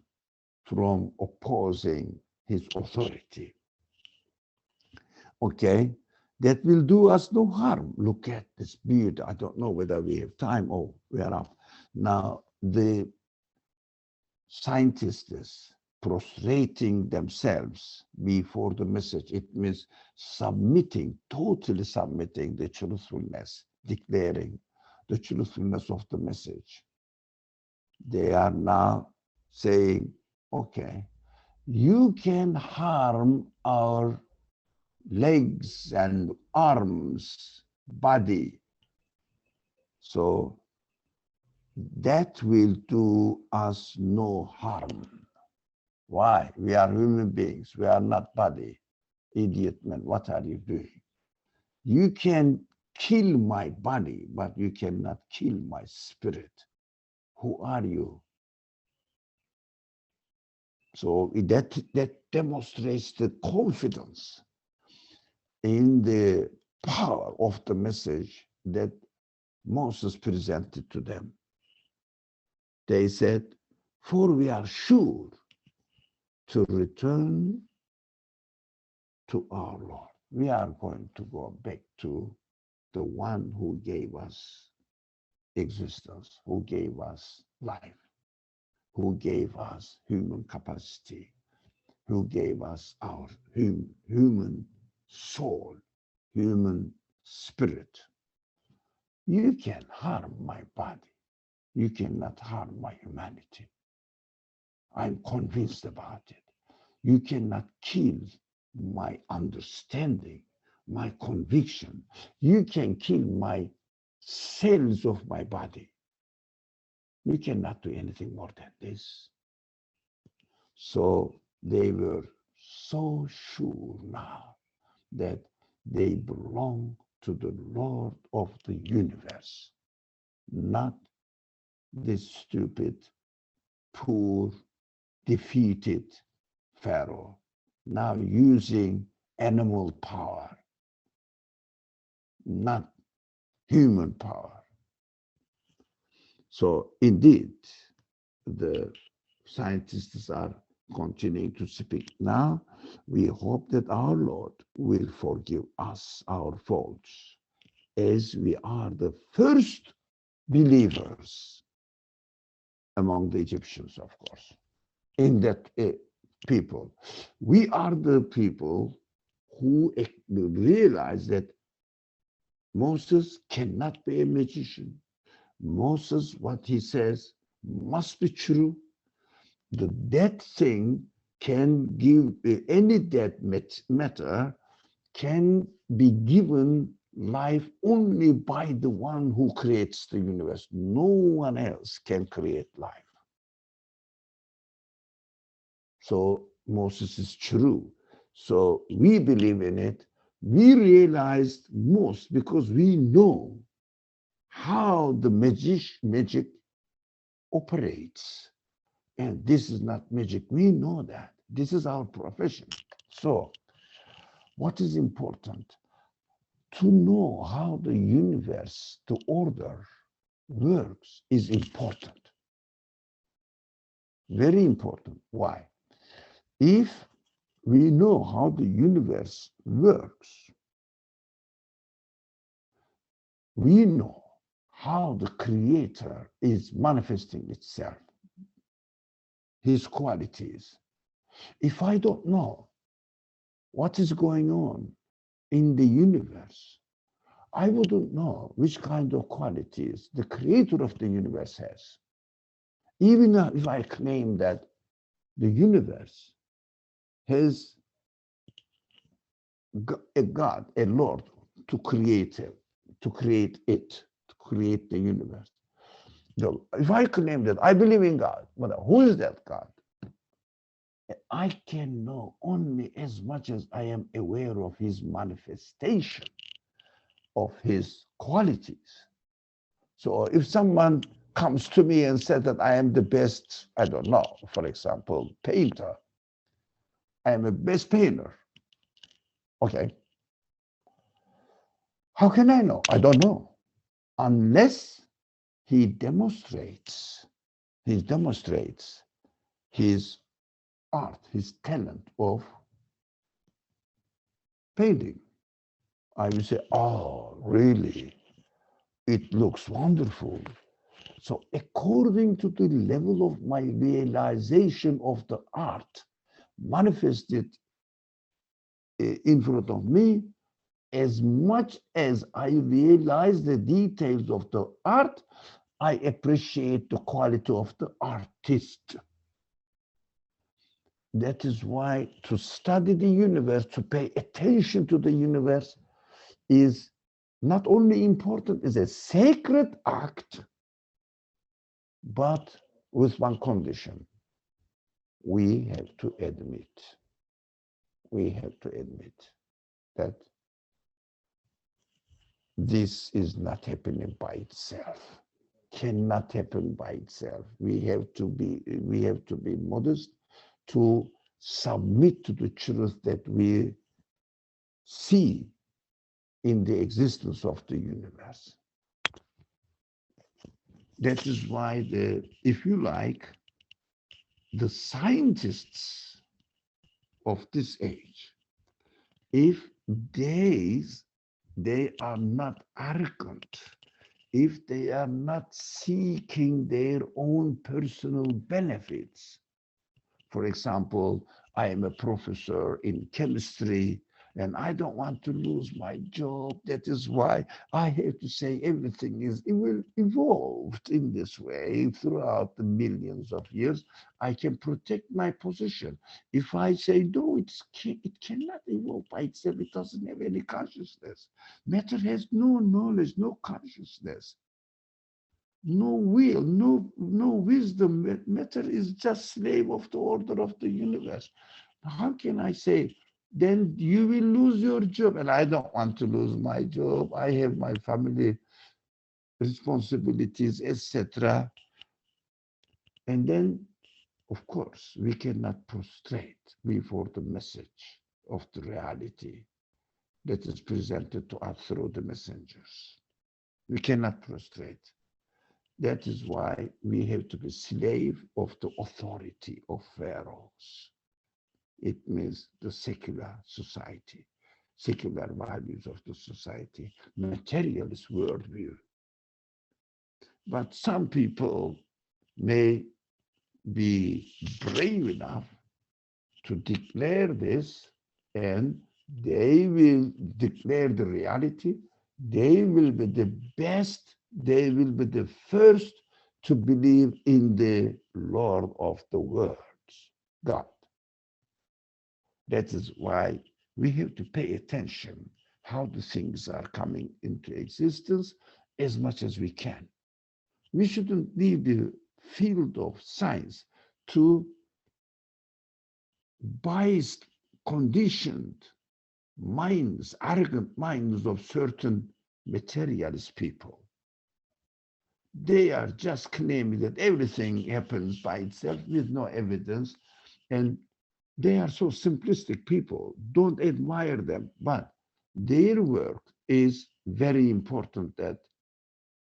from opposing his authority. Okay, that will do us no harm. Look at this beard. I don't know whether we have time or we are up. Now, the scientists prostrating themselves before the message, it means submitting, totally submitting the truthfulness, declaring the truthfulness of the message. They are now saying, okay, you can harm our legs and arms, body. So that will do us no harm. Why? We are human beings. We are not body. Idiot man, what are you doing? You can kill my body, but you cannot kill my spirit. Who are you? So that demonstrates the confidence in the power of the message that Moses presented to them. They said, for we are sure to return to our Lord. We are going to go back to the one who gave us existence, who gave us life, who gave us human capacity, who gave us our human soul, human spirit. You can harm my body. You cannot harm my humanity. I'm convinced about it. You cannot kill my understanding, my conviction. You can kill my cells of my body. You cannot do anything more than this. So they were so sure now that they belong to the Lord of the universe, not this stupid, poor, defeated Pharaoh, now using animal power, not human power. So indeed, the scientists are continuing to speak now. We hope that our Lord will forgive us our faults, as we are the first believers among the Egyptians, of course, in that people. We are the people who realize that Moses cannot be a magician. Moses, what he says must be true. The dead thing can give, any dead matter can be given life only by the one who creates the universe. No one else can create life. So Moses is true. So we believe in it. We realized most because we know how the magic operates. And this is not magic. We know that. This is our profession. So what is important? To know how the universe, the order works is important. Very important. Why? If we know how the universe works, we know how the Creator is manifesting itself, his qualities. If I don't know what is going on in the universe, I wouldn't know which kind of qualities the Creator of the universe has. Even if I claim that the universe has a God, a Lord, to create it, to create the universe. So if I claim that I believe in God, but who is that God? I can know only as much as I am aware of his manifestation, of his qualities. So if someone comes to me and says that I am the best, I don't know, for example, painter, I am a best painter. Okay. How can I know? I don't know. Unless he demonstrates his art, his talent of painting. I will say, oh, really? It looks wonderful. So according to the level of my realization of the art manifested in front of me, as much as I realize the details of the art, I appreciate the quality of the artist. That is why to study the universe, to pay attention to the universe is not only important, it's a sacred act, but with one condition. We have to admit that this is not happening by itself, cannot happen by itself. We have to be modest, to submit to the truth that we see in the existence of the universe. That is why if you like, the scientists of this age, if they are not arrogant, if they are not seeking their own personal benefits. For example, I am a professor in chemistry and I don't want to lose my job. That is why I have to say everything will evolved in this way throughout the millions of years. I can protect my position. If I say no, it cannot evolve by itself. It doesn't have any consciousness. Matter has no knowledge, no consciousness, no will, no wisdom. Matter is just slave of the order of the universe. How can I say, then you will lose your job? And I don't want to lose my job. I have my family responsibilities, etc. And then, of course, we cannot prostrate before the message of the reality that is presented to us through the messengers. We cannot prostrate. That is why we have to be slave of the authority of pharaohs. It means the secular society, secular values of the society, materialist worldview. But some people may be brave enough to declare this, and they will declare the reality. They will be the best. They will be the first to believe in the Lord of the worlds, God. That is why we have to pay attention how the things are coming into existence as much as we can. We shouldn't leave the field of science to biased, conditioned minds, arrogant minds of certain materialist people. They are just claiming that everything happens by itself with no evidence, and they are so simplistic people. Don't admire them, but their work is very important that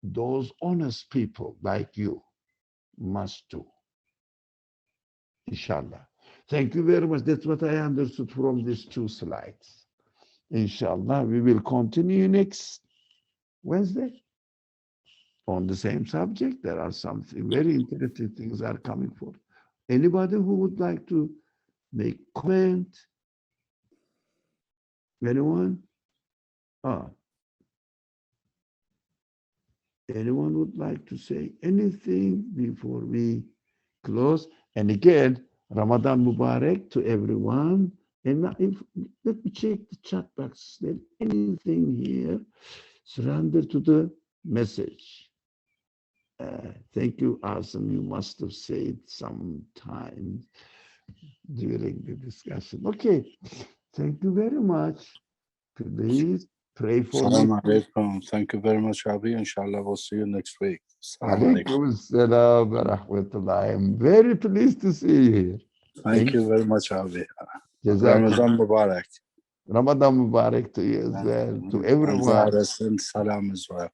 those honest people like you must do. Inshallah. Thank you very much. That's what I understood from these 2 slides. Inshallah, we will continue next Wednesday on the same subject. There are something very interesting things are coming forth. Anybody who would like to make comment? Anyone? Anyone would like to say anything before we close? And again, Ramadan Mubarak to everyone. And let me check the chat box. Is there anything here? Surrender to the message. Thank you, Asim. You must have said sometime during the discussion. Okay. Thank you very much. Please pray for me. Assalamu alaikum. Thank you very much, Abi. Inshallah, we'll see you next week. Alaikum assalam wa rahmatullah. I am very pleased to see you here. Thank you very much, Abi. Jazakallah. Ramadan Mubarak. Ramadan Mubarak to you as well, to everyone. And salam as well.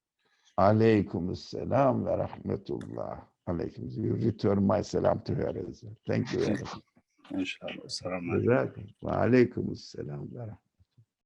Alaikum assalam wa rahmatullah. Alaikum. You return my salam to her as well. Thank you very much. Inshallah. Assalamu alaikum. Wa alaikum assalam wa rahmatullah.